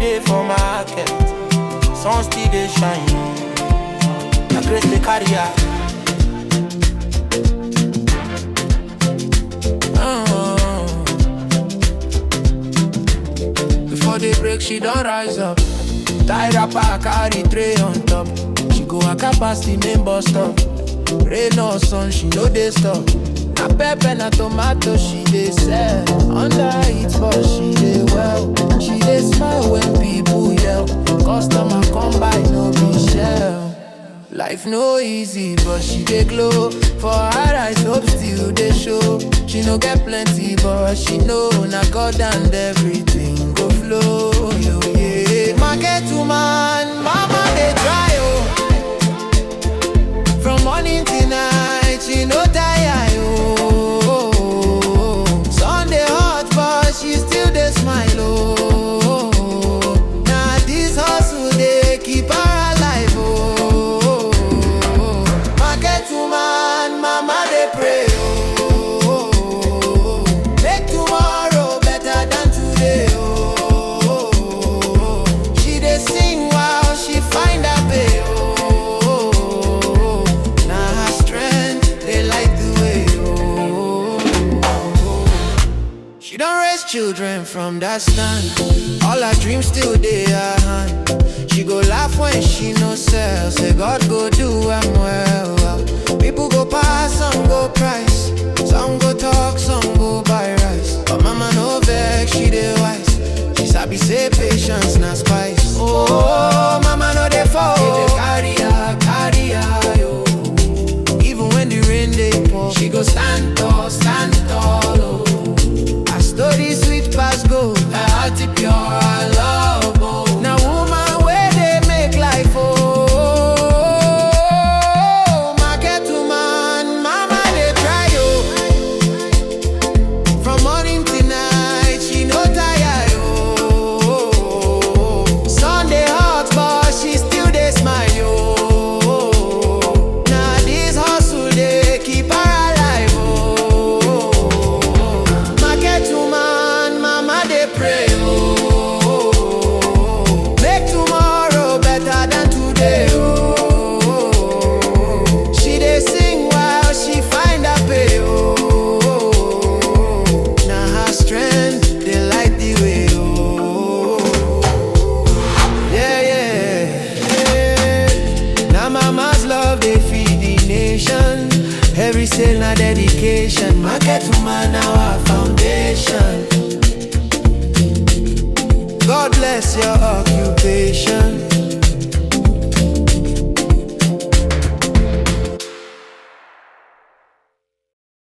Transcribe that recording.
day for market, sun still dey shine. Na grace dey carry her. Before they break, she don't rise up. Tie rapper, carry tray on top. She go waka past the main bus stop. Rain or sun, she no dey stop. Na pepper, na tomato, she dey sell. Under it, but she dey well. She dey smile when people yell. Customer come by, no be shell. Life no easy, but she dey glow. For her eyes, hope still dey show. She no get plenty, but she know na God and everything go flow. Yo, yeah. Market woman, mama dey try, oh. From morning till night, she no tire, oh. Sunday hot, but she still dey smile, oh. Now this hustle dey keep her alive, oh. Market woman, mama dey pray, oh. Make tomorrow better than today, oh. She dey sing while she find her pay, oh. She don't raise children from that stand. All her dreams still dey her hand. She go laugh when she no sell. Say God go do am well. People go pass, some go price. Some go talk, some go buy rice. But mama no vex, she dey wise. She sabi say patience na spice. Oh, mama no dey fall. She dey carry her, yo. Even when the rain dey pour, she go stand tall, oh. Story sweet past gold, her heart pure, her love, oh. Now woman where they make life, oh. Market woman, mama they try, oh. From morning till night, she no tire, oh. Sunday hot, but she still dey smile, oh. Now this hustle they keep her alive, oh. Market woman, mama dey pray, oh. Make tomorrow better than today, oh. She dey sing while she find her pay, oh. Now her strength dey light the way, oh. Yeah. Now mama's love dey feed the nation. Every sale na dem